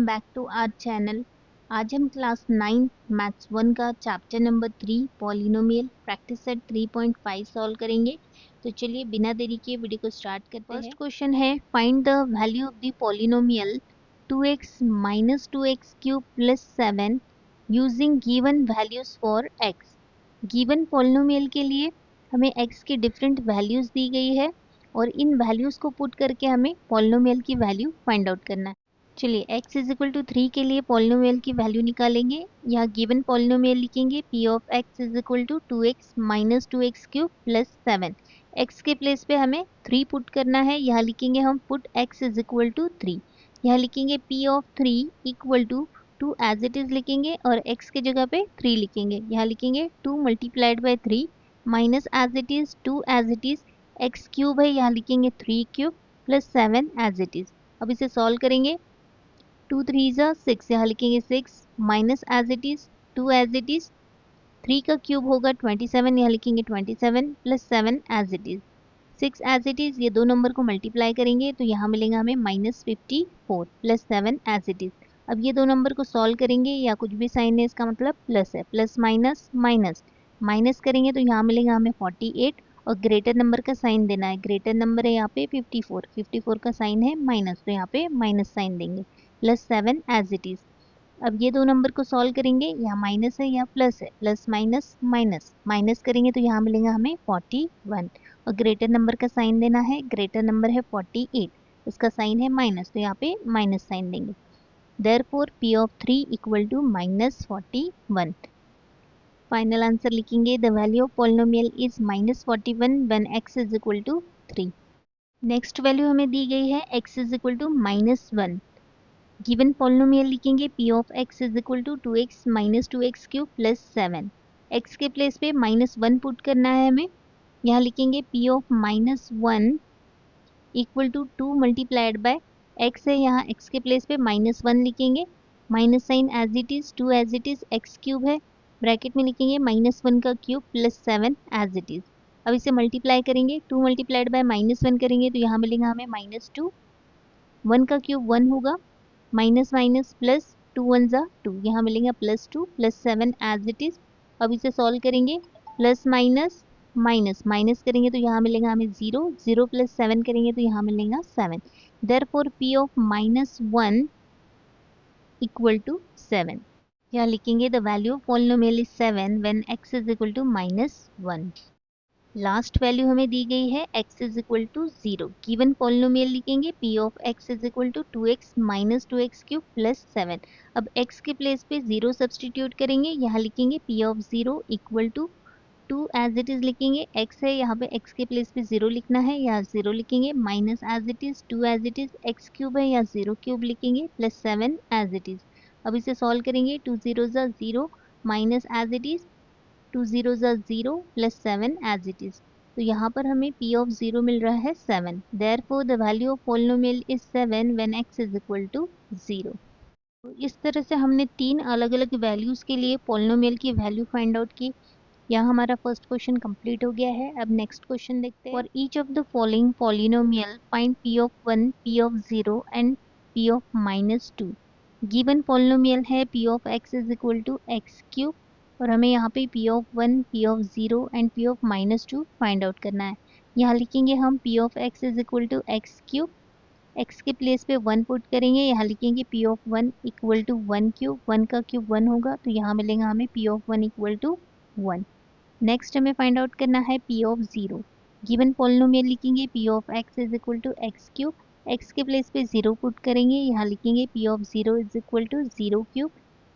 Welcome back to our channel. आज हम class 9 maths 1 का chapter number 3 polynomial practice set 3.5 solve करेंगे। तो चलिए बिना देरी के वीडियो को स्टार्ट करते हैं। फर्स्ट क्वेश्चन है, find the value of the polynomial 2x minus 2x cube plus 7 using given values for x। Given polynomial के लिए हमें x की डिफरेंट वैल्यूज दी गई है और इन वैल्यूज को पुट करके हमें पॉलिनोमियल की वैल्यू फाइंड आउट करना है। चलिए x इज इक्वल टू 3 के लिए पॉलिनोमियल की वैल्यू निकालेंगे। यहाँ गिवन पॉलिनोमियल लिखेंगे p of x is equal to 2x minus 2x cube plus 7। x के प्लेस पे हमें 3 पुट करना है। यहाँ लिखेंगे हम put x is equal to 3। यहाँ लिखेंगे p of 3 equal to 2 as it is लिखेंगे और x के जगह पे 3 लिखेंगे। यहाँ लिखेंगे 2 multiplied by 3 minus as it is 2 as it is x cube है, यहाँ लिखेंगे 3 cube plus 7 as it is. अब इसे सॉल्व करेंगे। 2 3 जा 6, यहाँ लिखेंगे 6 minus as it is 2 as it is 3 का क्यूब होगा 27, यहाँ लिखेंगे 27 plus 7 as it is 6 as it is. ये दो नंबर को मल्टीप्लाई करेंगे तो यहाँ मिलेगा हमें minus 54 plus 7 as it is. अब ये दो नंबर को सॉल्व करेंगे, या कुछ भी साइन है इसका मतलब प्लस है, प्लस माइनस माइनस माइनस करेंगे तो यहाँ मिलेगा हमें 48 और ग्रेटर नंबर का साइन देना है। ग्रेटर नंबर है यहाँ पे 54, 54 का साइन है माइनस, तो यहाँ पे माइनस साइन देंगे, प्लस 7 एज इट इज। अब ये दो नंबर को सॉल्व करेंगे, यहाँ माइनस है यहाँ प्लस है, प्लस माइनस माइनस माइनस करेंगे तो यहाँ मिलेगा हमें 41 और ग्रेटर नंबर का साइन देना है। ग्रेटर नंबर है 48, इसका साइन है माइनस, तो यहाँ पे माइनस साइन देंगे। Therefore p of 3 equal to minus 41। Final answer लिखेंगे, the value of polynomial is minus 41 when x is equal to 3। Next value हमें दी गई है x is equal to minus 1। Given polynomial लिखेंगे p of x is equal to 2x minus 2x cube plus 7। x के place पे minus 1 put करना है हमें। यहाँ लिखेंगे p of minus 1 equal to 2 multiplied by x है, यहाँ x के प्लेस पे माइनस 1 लिखेंगे, minus sine as it is 2 as it is x cube है, ब्रैकेट में लिखेंगे माइनस 1 का cube plus 7 as it is. अब इसे मल्टीप्लाई करेंगे, 2 मल्टीप्लाइड बाय माइनस 1 करेंगे तो यहाँ मिलेगा हमें माइनस 2, 1 का क्यूब 1 होगा, माइनस माइनस प्लस 2 1 जा 2, यहाँ मिलेगा plus 2 plus 7 as it is. अब इसे सॉल्व करेंगे, प्लस माइनस माइनस माइनस करेंगे तो यहाँ मिलेगा हमें 0, 0 प्लस 7 करेंगे तो यहाँ मिलेगा 7। Therefore p of minus 1 equal to 7। यहाँ लिखेंगे the value of polynomial is 7 when x is equal to minus 1। Last value हमें दी गई है x is equal to 0। Given polynomial लिखेंगे p of x is equal to 2x minus 2x cube plus 7। अब x के place पे 0 substitute करेंगे, यहाँ लिखेंगे p of 0 equal to 2 as it is लिखेंगे, x है यहाँ पे x के प्लेस पे 0 लिखना है, यहाँ 0 लिखेंगे, minus as it is 2 as it is x cube है, यहाँ 0 क्यूब लिखेंगे, प्लस 7 एज इट इज। अब इसे सॉल्व करेंगे, 2 0 जा 0 माइनस एज इट इज 2 0 जा 0 प्लस 7 एज इट इज। तो यहाँ पर हमें p ऑफ 0 मिल रहा है 7। Therefore the value of polynomial is 7 when x is equal to 0। तो इस तरह से हमने तीन अलग अलग वैल्यूज के लिए पॉलिनोमियल की वैल्यू फाइंड आउट की। यहाँ हमारा फर्स्ट क्वेश्चन कंप्लीट हो गया है। अब नेक्स्ट क्वेश्चन देखते हैं। For each of the following polynomial find p of 1, p of 0 and p of minus 2। Given polynomial है p of x is equal to x cube और हमें यहाँ पे p of 1, p of 0 and p of minus 2 find out करना है। यहाँ लिखेंगे हम p of x is equal to x cube, x के प्लेस पे 1 पुट करेंगे, यहाँ लिखेंगे p of 1 equal to 1 cube, 1 का क्यूब 1 होगा तो यहाँ मिलेगा हमें p of 1 equal to 1। Next हमें फाइंड आउट करना है p ऑफ 0। गिवन पॉलिनोमियल लिखेंगे p of x is equal to x cube, x के प्लेस पे 0 पुट करेंगे, यहाँ लिखेंगे p of 0 is equal to 0 cube,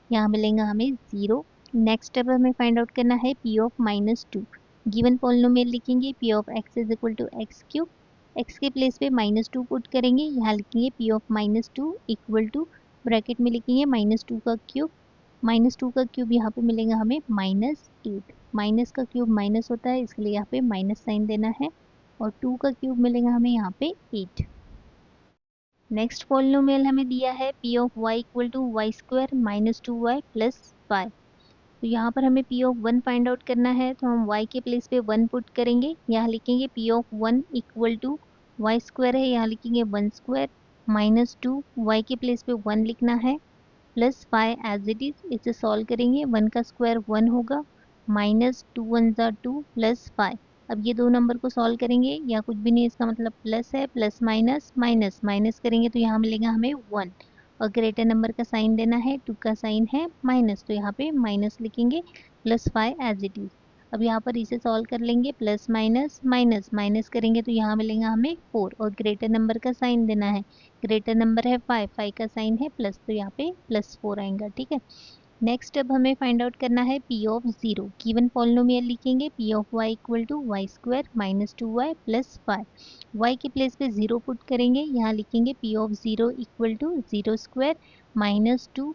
यहाँ मिलेगा हमें 0। नेक्स्ट अब हमें फाइंड आउट करना है p of minus 2। Given polynomial लिखेंगे p of x is equal to x cube, x के प्लेस पे माइनस 2 पुट करेंगे, यहाँ लिखेंगे p of minus 2 equal to, bracket में लिखेंगे माइनस 2 का क्यूब, माइनस 2 का क्यूब यहाँ पे मिलेगा हमें माइनस 8। माइनस का क्यूब माइनस होता है, इसलिए यहाँ पे माइनस साइन देना है और 2 का क्यूब मिलेगा हमें यहाँ पे 8। नेक्स्ट पॉलिनोमियल हमें दिया है p of y equal to y square minus 2y plus 5। तो यहाँ पर हमें p ऑफ 1 फाइंड आउट करना है, तो हम y के प्लेस पे 1 पुट करेंगे, यहाँ लिखेंगे p of 1 equal to y square है, यहाँ लिखेंगे 1 स्क्वायर -2 y के प्लेस पे 1 लिखना है प्लस 5 एज इट इज। इसे सॉल्व करेंगे 1 का स्क्वायर 1 होगा -2 1 ज़ा 2 प्लस 5। अब ये दो नंबर को सॉल्व करेंगे या कुछ भी नहीं, इसका मतलब प्लस है, प्लस माइनस माइनस माइनस करेंगे तो यहाँ मिलेगा हमें 1 और ग्रेटर नंबर का साइन देना है, 2 का साइन है माइनस तो यहाँ पे माइनस लिखेंगे प्लस 5 एज इट इज। अब यहाँ पर इसे सॉल्व कर लेंगे प्लस माइनस माइनस माइनस करेंगे तो यहाँ मिलेगा हमें 4 और ग्रेटर नंबर का साइन देना है, ग्रेटर नंबर है 5, 5 का साइन है प्लस तो यहाँ पे +4 आएगा। ठीक है, नेक्स्ट अब हमें फाइंड आउट करना है पी ऑफ 0। गिवन पॉलिनोमियल लिखेंगे p of y equal to y square -2y plus 5। y के प्लेस पे 0 पुट करेंगे, यहाँ लिखेंगे p of 0 equal to 0 square -2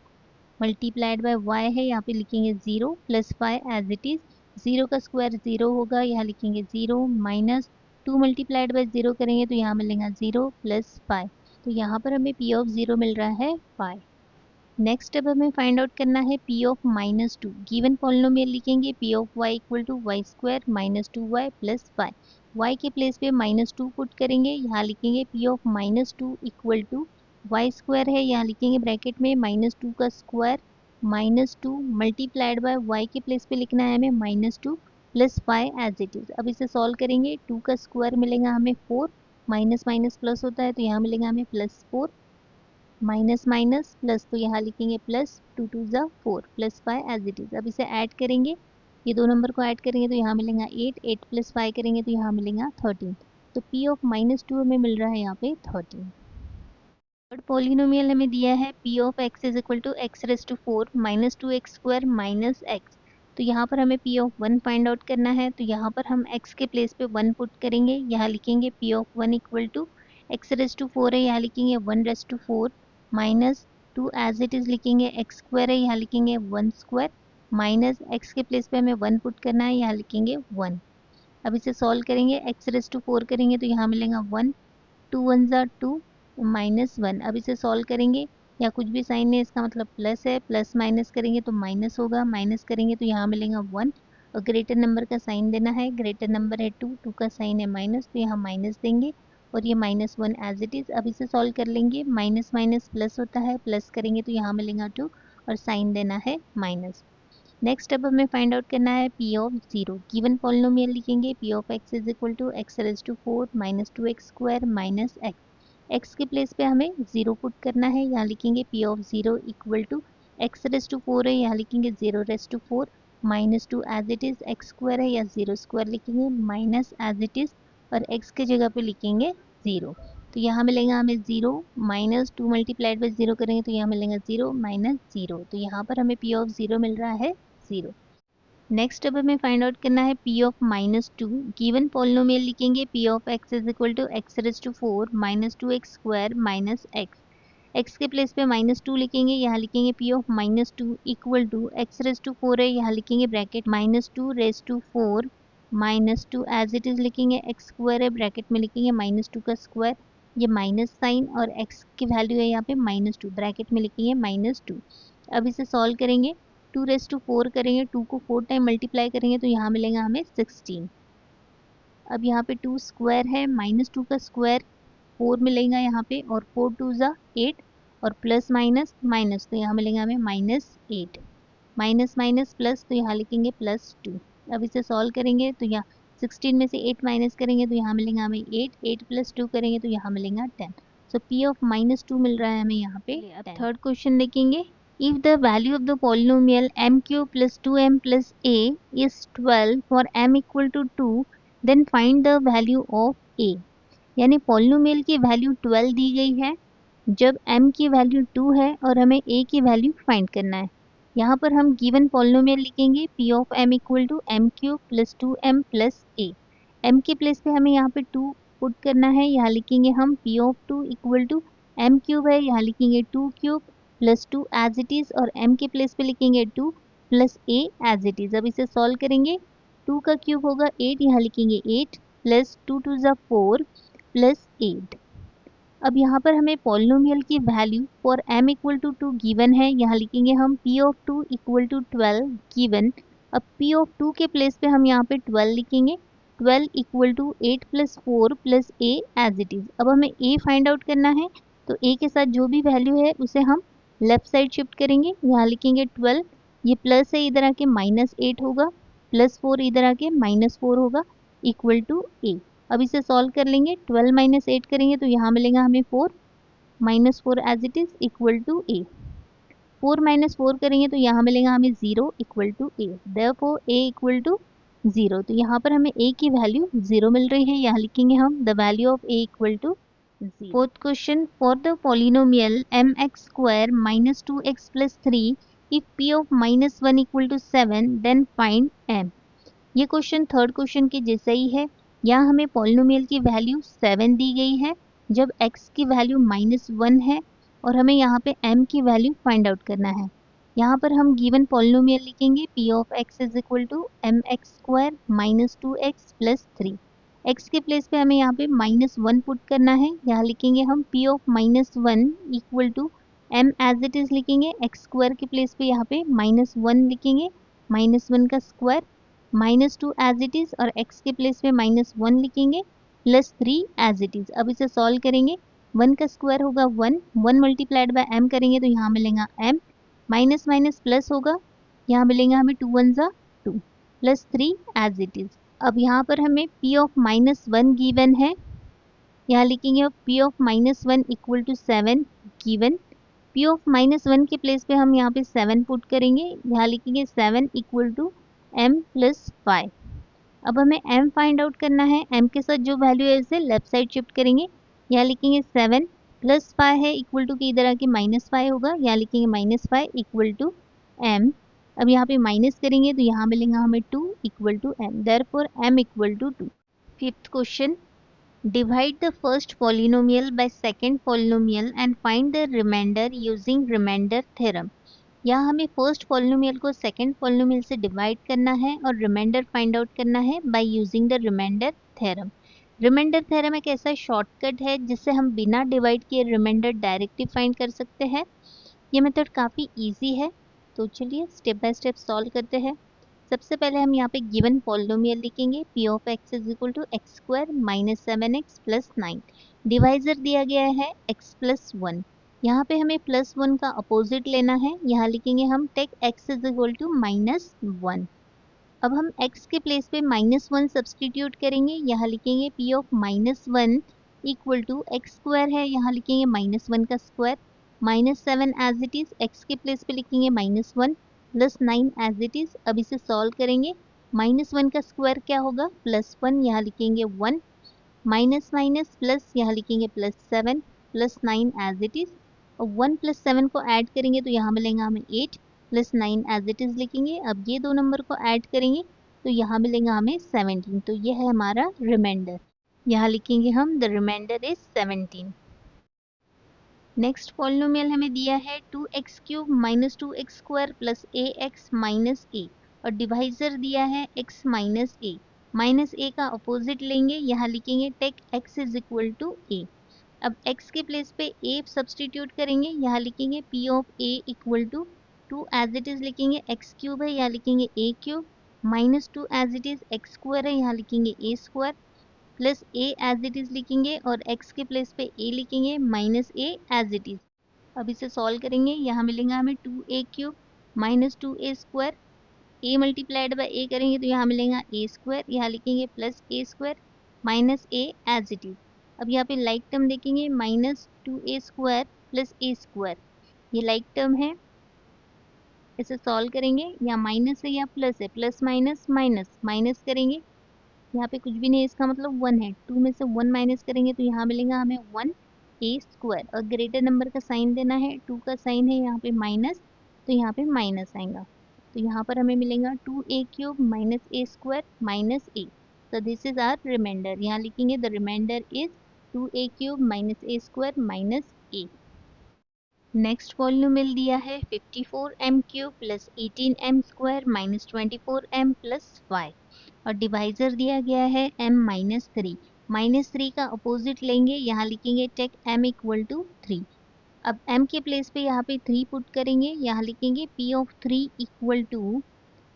multiplied by y है, यहाँ पे लिखेंगे 0 प्लस 5 एज इट इज। 0 का स्क्वायर 0 होगा, यहाँ लिखेंगे 0 माइनस 2 मल्टीप्लाइड बाय 0 करेंगे तो यहाँ मिलेगा 0 प्लस 5। तो यहाँ पर हमें पी ऑफ 0 मिल रहा है 5। नेक्स्ट अब हमें फाइंड आउट करना है पी ऑफ -2। गिवन पॉलिनोमियल लिखेंगे p of y equal to y square -2y plus 5। y के प्लेस पे -2 पुट करेंगे, यहाँ लिखेंगे p of -2 equal to y square है, यहाँ लिखेंगे ब्रैकेट में -2 का स्क्वायर -2 मल्टीप्लाइड बाय y के प्लेस पे लिखना है हमें -2 प्लस 5 एज इट इज। अब इसे सॉल्व करेंगे, 2 का स्क्वायर मिलेगा हमें 4, माइनस माइनस प्लस होता है तो यहाँ मिलेगा हमें +4 माइनस माइनस प्लस तो यहाँ लिखेंगे प्लस 2 2 ज़ा 4 प्लस 5 एज इट इज़। अब इसे ऐड करेंगे, ये दो नंबर को ऐड करेंगे तो यहाँ मिलेगा 8, 8 प्लस 5 करेंगे तो यहाँ मिलेगा 13। तो पी ऑफ -2 हमें मिल रहा है यहाँ पे 13। थर्ड पॉलिनोमियल हमें दिया है p of x is equal to x raise to 4 -2x square minus x. तो यहाँ पर हमें पी ऑफ 1 फाइंड आउट करना है, तो यहाँ पर हम x के प्लेस पे 1 पुट करेंगे, यहाँ लिखेंगे p of 1 equal to x raise to 4 है, यहाँ लिखेंगे 1 raise to 4 minus 2 as it is लिखेंगे एक्स स्क्वायर है, यहाँ लिखेंगे 1 स्क्वायर माइनस एक्स के प्लेस पे हमें 1 पुट करना है, यहाँ लिखेंगे 1। अब इसे सॉल्व करेंगे, एक्स रेस टू 4 करेंगे तो यहाँ मिलेगा 1, 2 1 ज़ा 2 -1। अब इसे सॉल्व करेंगे, या कुछ भी साइन नहीं, इसका मतलब प्लस है, प्लस माइनस करेंगे तो माइनस होगा, माइनस करेंगे तो यहाँ मिलेगा 1 और ग्रेटर नंबर का साइन देना है, ग्रेटर नंबर है 2, 2 का साइन है माइनस तो यहाँ माइनस देंगे और ये -1 एज इट इज़। अब इसे सॉल्व कर लेंगे, माइनस माइनस प्लस होता है, प्लस करेंगे तो यहाँ मिलेगा 2 और साइन देना है माइनस। नेक्स्ट अब हमें फाइंड आउट करना है पी ऑफ 0। गिवन पॉलिनोमियल लिखेंगे p of x is equal to x raise to 4 -2x square minus x. X के प्लेस पे हमें 0 पुट करना है, यहाँ लिखेंगे p of 0 equal to x raise to 4 है, यहाँ लिखेंगे 0 raise to 4 -2 as it is, x square है या 0 स्क्वायर लिखेंगे माइनस एज इट इज़ और x के जगह पे लिखेंगे 0। तो यहाँ मिलेगा हमें 0 -2 मल्टीप्लाइड बाई 0 करेंगे तो यहाँ मिलेगा 0 -0। तो यहाँ पर हमें पी ऑफ 0 मिल रहा है 0। नेक्स्ट अब हमें फाइंड आउट करना है पी ऑफ -2। गिवन पॉलिनोमियल लिखेंगे p of x is equal to x raise to 4 -2x square minus x. X के प्लेस पे -2 लिखेंगे, यहाँ लिखेंगे p of -2 equal to x raise to 4 है, यहाँ लिखेंगे bracket -2 raise to 4 -2 as it is लिखेंगे, एक्स स्क्वायर है ब्रैकेट में लिखेंगे -2 का स्क्वायर, ये माइनस साइन और x की वैल्यू है यहाँ पे -2 ब्रैकेट में लिखेंगे -2। अब इसे सॉल्व करेंगे, 2 रेज टू 4 करेंगे, 2 को 4 टाइम मल्टीप्लाई करेंगे तो यहाँ मिलेगा हमें 16। अब यहाँ पे 2 स्क्वायर है, -2 का स्क्वायर 4 मिलेगा यहाँ पे और 4 2 ज़ा 8 और प्लस माइनस माइनस तो यहाँ मिलेगा हमें -8, माइनस माइनस प्लस तो यहाँ लिखेंगे +2। अब इसे सॉल्व करेंगे तो यहाँ 16 में से 8 माइनस करेंगे तो यहाँ मिलेगा हमें 8, 8 प्लस 2 करेंगे तो यहाँ मिलेगा 10। सो पी ऑफ -2 मिल रहा है हमें यहाँ पे। अब थर्ड क्वेश्चन देखेंगे, if the value of the polynomial m cube plus 2m plus a is 12 for m equal to 2 then find the value of a। यानी पॉलिनोमियल की वैल्यू 12 दी गई है जब m की वैल्यू 2 है और हमें a की वैल्यू फाइंड करना है। यहाँ पर हम गिवन पॉलिनोमियल लिखेंगे p of m equal to m cube plus 2m plus a। m के प्लेस पे हमें यहाँ पे 2 पुट करना है, यहाँ लिखेंगे हम p of 2 equal to m cube है, यहाँ लिखेंगे 2 cube plus 2 as it is और m के प्लेस पे लिखेंगे 2 plus a as it is. अब इसे सॉल्व करेंगे, 2 का क्यूब होगा 8, यहाँ लिखेंगे 8 प्लस 2 2 ज़ा 4 प्लस 8। अब यहाँ पर हमें पॉलिनोमियल की value for m equal to 2 given है, यहाँ लिखेंगे हम p of 2 equal to 12 given. अब p ऑफ 2 के प्लेस पे हम यहाँ पे 12 लिखेंगे, 12 equal to 8 plus 4 plus a as it is. अब हमें a फाइंड आउट करना है, तो a के साथ जो भी वैल्यू है उसे हम लेफ्ट साइड शिफ्ट करेंगे। यहाँ लिखेंगे 12, ये प्लस है इधर आके -8 होगा, +4 इधर आके -4 होगा, इक्वल टू a। अब इसे सॉल्व कर लेंगे, 12 - 8 करेंगे तो यहाँ मिलेगा हमें 4, -4 as it is equal to a। 4 - 4 करेंगे तो यहाँ मिलेगा हमें 0 equal to a। Therefore a equal to 0। तो यहाँ पर हमें a की वैल्यू 0 मिल रही है। यहाँ लिखेंगे हम the value of a equal to 0। Fourth question, for the polynomial mx² - 2x + 3 if p of -1 equal to 7 then find m। ये क्वेश्चन थर्ड क्वेश्चन के जैसा ही है। यहाँ हमें पॉलिनोमियल की वैल्यू 7 दी गई है जब x की वैल्यू -1 है और हमें यहाँ पे m की वैल्यू फाइंड आउट करना है। यहाँ पर हम गिवन पॉलिनोमियल लिखेंगे p of x is equal to mx² - 2x + 3। x के प्लेस पे हमें यहाँ पे -1 पुट करना है। यहाँ लिखेंगे हम p of -1 equal to m as it is लिखेंगे, x² के प्लेस पे यहाँ पे -1 लिखेंगे, -1 का स्क्वायर, -2 एज इट इज और x के प्लेस पे -1 लिखेंगे, +3 एज इट इज। अब इसे सॉल्व करेंगे, 1 का स्क्वायर होगा 1, 1 मल्टीप्लाइड बाय m करेंगे तो यहाँ मिलेगा m, माइनस माइनस प्लस होगा, यहाँ मिलेगा हमें 2 1 ज़ा 2, +3 एज इट इज। अब यहाँ पर हमें p ऑफ -1 गिवन है, यहाँ लिखेंगे p of -1 equal to 7 given. p of -1 के प्लेस पे हम यहाँ पे 7 पुट करेंगे, यहाँ लिखेंगे 7 इक्वल टू m + 5। अब हमें m फाइंड आउट करना है, m के साथ जो वैल्यू है इसे लेफ्ट साइड शिफ्ट करेंगे, यहाँ लिखेंगे 7 + 5 है इक्वल टू कि इधर आके -5 होगा, यहाँ लिखेंगे -5 इक्वल टू m। अब यहाँ पे माइनस करेंगे तो यहाँ मिलेगा हमें 2 equal to m, therefore m equal to 2। Fifth question, divide the first polynomial by second polynomial and find the remainder using remainder theorem। यहाँ हमें फर्स्ट पॉलिनोमियल को सेकंड पॉलिनोमियल से डिवाइड करना है और रिमाइंडर फाइंड आउट करना है by using the remainder theorem. Remainder theorem एक ऐसा शॉर्टकट है जिससे हम बिना डिवाइड किए रिमाइंडर डायरेक्टली फाइंड कर सकते हैं। ये मेथड काफ़ी इजी है, तो चलिए स्टेप बाय स्टेप सॉल्व करते हैं। सबसे पहले हम यहाँ पे गिवन पॉलिनोमियल लिखेंगे, p of x is equal to x² - 7x + 9। Divisor दिया गया है x + 1, यहाँ पे हमें +1 का अपोजिट लेना है, यहाँ लिखेंगे हम take x is equal to -1। अब हम x के प्लेस पे -1 सब्सटीट्यूट करेंगे, यहाँ लिखेंगे p of -1 equal to x² है, यहाँ लिखेंगे -1 का square, -7 as it is, x के प्लेस पे लिखेंगे -1 + 9 एज इट इज। अब इसे सॉल्व करेंगे, -1 का स्क्वायर क्या होगा, +1, यहाँ लिखेंगे 1, माइनस माइनस प्लस, यहाँ लिखेंगे +7 + 9 एज इट इज। और 1 + 7 को ऐड करेंगे तो यहाँ मिलेगा हमें 8 + 9 एज इट इज लिखेंगे। अब ये दो नंबर को ऐड करेंगे तो यहाँ मिलेगा हमें 17। तो ये है हमारा रिमाइंडर, यहाँ लिखेंगे हम the remainder is 17। Next polynomial हमें दिया है 2x³ - 2x² + ax - a और डिवाइजर दिया है x - a। -a का अपोजिट लेंगे, यहाँ लिखेंगे take x is equal to a। अब x के प्लेस पे a सब्सटीट्यूट करेंगे, यहाँ लिखेंगे p of a equal to 2 as it is लिखेंगे, x³ है यहाँ लिखेंगे a³ -2 as it is, x² है यहाँ लिखेंगे a² plus a as it is लिखेंगे और x के प्लेस पे a लिखेंगे -a एज इट इज। अब इसे सॉल्व करेंगे, यहाँ मिलेगा हमें 2a³ - 2a², a multiplied by a करेंगे तो यहाँ मिलेगा a², यहाँ लिखेंगे +a² -a as it is. अब यहाँ पे लाइक टर्म देखेंगे, -2a² + a², ये लाइक टर्म है, इसे सॉल्व करेंगे, यहाँ माइनस है या प्लस है, प्लस माइनस माइनस, माइनस करेंगे, यहाँ पे कुछ भी नहीं, इसका मतलब 1 है, 2 में से 1 माइनस करेंगे तो यहाँ मिलेगा हमें 1a² और ग्रेटर नंबर का साइन देना है, 2 का साइन है यहाँ पे माइनस, तो यहाँ पे माइनस आएगा, तो यहाँ पर हमें मिलेगा 2a³ - a² - a। तो दिस इज आवर रिमाइंडर, यहाँ लिखेंगे the remainder is 2a³ - a² - a। Next polynomial दिया है 54m³ + 18m² - 24m + 5 और डिवाइजर दिया गया है m - 3। -3 का अपोजिट लेंगे, यहाँ लिखेंगे टेक m इक्वल टू 3। अब m के प्लेस पे यहाँ पे 3 पुट करेंगे, यहाँ लिखेंगे p of 3 equal to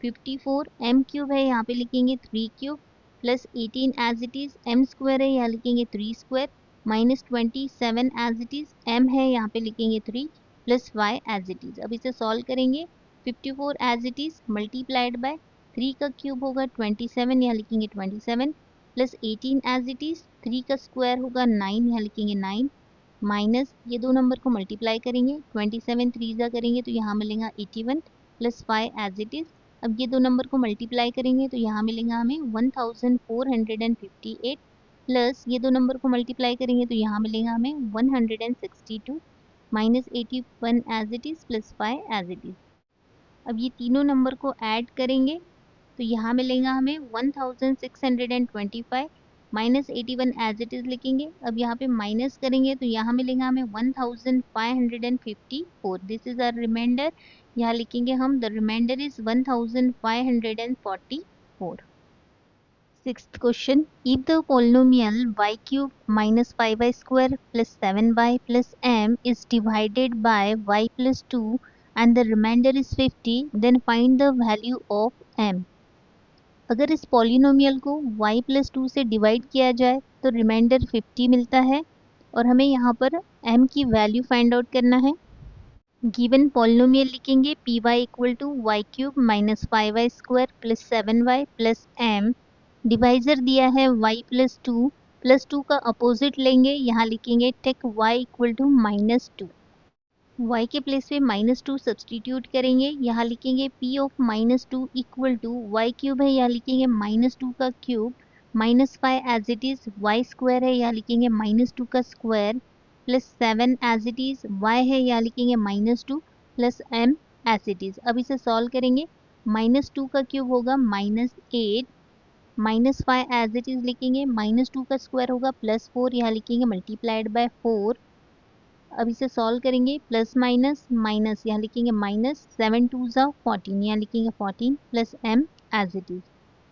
54m³ है, यहाँ पे लिखेंगे 3³ + 18 एज इट इज, m² है यहाँ लिखेंगे 3² -27 एज इट इज, m है यहाँ पे लिखेंगे 3 plus y as it is. अब इसे सॉल्व करेंगे, 54 as it is multiplied by 3 का क्यूब होगा 27, यहाँ लिखेंगे 27 प्लस 18 एज इट इज, 3 का स्क्वायर होगा 9, यहाँ लिखेंगे 9 माइनस ये दो नंबर को मल्टीप्लाई करेंगे, 27 3 जा करेंगे तो यहाँ मिलेगा 81 प्लस 5 एज इट इज। अब ये दो नंबर को मल्टीप्लाई करेंगे तो यहाँ मिलेगा हमें 1458 प्लस ये दो नंबर को मल्टीप्लाई करेंगे तो यहाँ मिलेगा हमें 162 minus 81 as it is plus 5 as it is. अब ये तीनों नंबर को ऐड करेंगे तो यहाँ मिलेगा हमें 1625 माइनस 81 एज इट इज लिखेंगे। अब यहाँ पे माइनस करेंगे तो यहाँ मिलेगा हमें 1554। दिस इज आवर रिमाइंडर, यहाँ लिखेंगे हम the remainder is 1544। Sixth question, if the polynomial y cube minus 5y square plus 7y plus m is divided by y plus 2 and the remainder is 50, then find the value of m। अगर इस polynomial को y plus 2 से divide किया जाए तो reminder 50 मिलता है और हमें यहाँ पर m की वैल्यू फाइंड आउट करना है। गिवन पॉलिनोमियल लिखेंगे P Y equal to Y cube minus 5y square plus 7y plus m। Divisor दिया है y प्लस टू का अपोजिट लेंगे, यहाँ लिखेंगे take y equal to -2। y के प्लेस पे -2 सब्सटीट्यूट करेंगे, यहाँ लिखेंगे p of -2 equal to Y cube है, यहाँ लिखेंगे -2 का cube -5 as it is, y square है यहाँ लिखेंगे -2 का square plus 7 as it is, y है यहाँ लिखेंगे -2 plus m as it is. अब इसे सॉल्व करेंगे, -2 का क्यूब होगा -8 -5 एज इट इज लिखेंगे, -2 का स्क्वायर होगा +4, यहाँ लिखेंगे मल्टीप्लाइड बाय 4। अब इसे सॉल्व करेंगे, प्लस माइनस माइनस यहाँ लिखेंगे माइनस 7 2 ज़ा 14, यहाँ लिखेंगे 14 plus m as it is,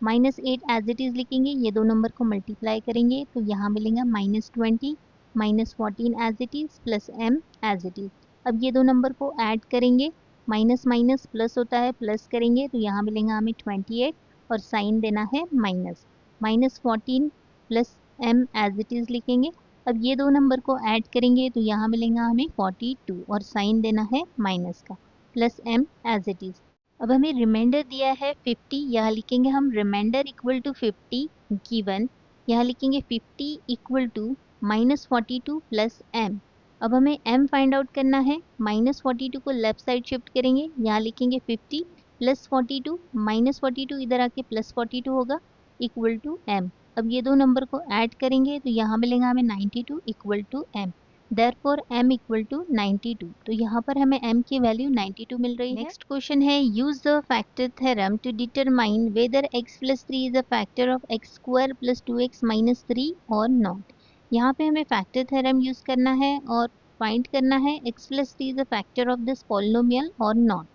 -8 as it is लिखेंगे, ये दो नंबर को मल्टीप्लाई करेंगे तो यहाँ मिलेगा -20 -14 as it is plus m as it is. अब ये दो नंबर को ऐड करेंगे, माइनस माइनस प्लस होता है, प्लस करेंगे तो यहाँ मिलेगा हमें 28 और साइन देना है -14 plus m as it is लिखेंगे। अब ये दो नंबर को ऐड करेंगे तो यहाँ मिलेगा हमें 42 और साइन देना है माइनस का, plus m as it is. अब हमें रिमाइंडर दिया है 50, यहाँ लिखेंगे हम रिमाइंडर इक्वल टू 50 गिवन, यहाँ लिखेंगे 50 इक्वल टू -42 प्लस m। अब हमें m फाइंड आउट करना है, -42 को लेफ्ट साइड शिफ्ट करेंगे, यहाँ लिखेंगे 50 प्लस 42 -42 इधर आके प्लस 42 होगा इक्वल टू m। अब ये दो नंबर को ऐड करेंगे तो यहाँ मिलेगा हमें 92 equal to m, therefore m equal to 92। तो यहाँ पर हमें m की वैल्यू 92 मिल रही है। नेक्स्ट क्वेश्चन है, use the factor theorem to determine whether x plus 3 is a factor of x square plus 2x minus 3 or not. यहाँ पे हमें फैक्टर थ्योरम यूज करना है और फाइंड करना है x plus 3 is a factor of this polynomial or not.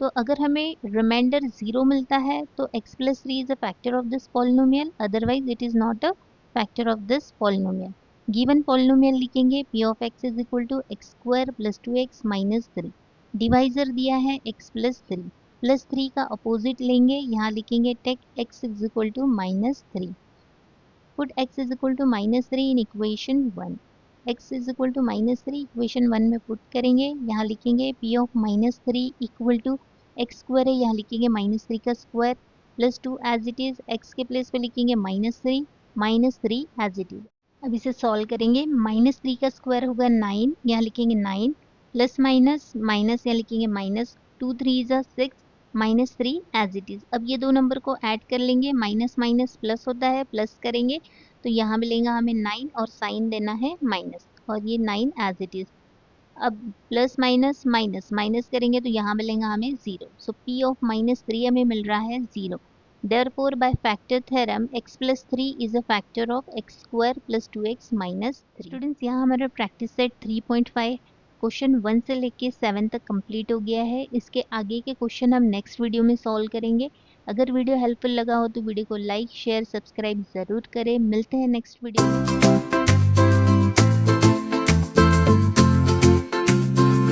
तो अगर हमें रिमाइंडर 0 मिलता है तो x plus 3 is a factor of this polynomial, otherwise it is not a factor of this polynomial. Given polynomial लिखेंगे p of x is equal to X square plus 2x minus 3। Divisor दिया है x plus 3, plus 3 का opposite लेंगे, यहाँ लिखेंगे take x is equal to -3। Put x is equal to -3 in equation 1। x is equal to -3 equation 1 में put करेंगे, यहाँ लिखेंगे p of -3 equal to X square है, यहाँ लिखेंगे -3 का square plus 2 as it is, x के प्लेस पे लिखेंगे -3 एज इट इज। अब इसे सॉल्व करेंगे, -3 का स्क्वायर होगा 9, यहाँ लिखेंगे 9 प्लस माइनस माइनस यहाँ लिखेंगे -2 3 ज़ा 6 -3 एज इट इज। अब ये दो नंबर को ऐड कर लेंगे, माइनस माइनस प्लस होता है, प्लस करेंगे तो यहाँ मिलेगा हमें 9 और साइन देना है माइनस, और ये 9 एज इट इज। अब प्लस माइनस माइनस माइनस करेंगे तो यहाँ मिलेगा हमें 0, सो p ऑफ -3 हमें मिल रहा है 0। Therefore by factor theorem x plus 3 is a factor of x square plus 2x minus 3। Students, यहाँ हमारा प्रैक्टिस सेट 3.5 क्वेश्चन 1 से लेके 7 तक कंप्लीट हो गया है। इसके आगे के क्वेश्चन हम नेक्स्ट वीडियो में सॉल्व करेंगे। अगर वीडियो हेल्पफुल लगा हो तो वीडियो को लाइक शेयर सब्सक्राइब ज़रूर करें। मिलते हैं नेक्स्ट वीडियो में।